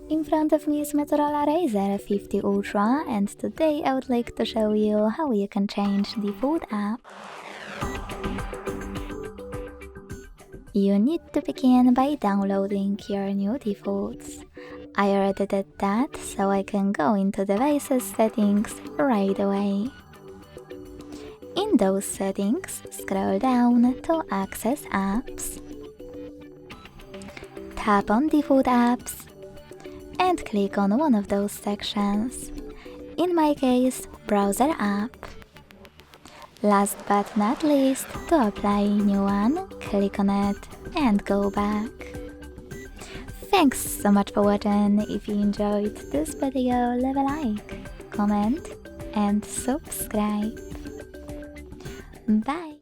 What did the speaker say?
In front of me is Motorola Razr 50 Ultra, and today I would like to show you how you can change default app. You need to begin by downloading your new defaults. I already did that, so I can go into devices settings right away. In those settings, scroll down to access apps. Tap on default apps and click on one of those sections. In my case, browser app. Last but not least, to apply a new one, click on it and go back. Thanks so much for watching. If you enjoyed this video, leave a like, comment and subscribe. Bye!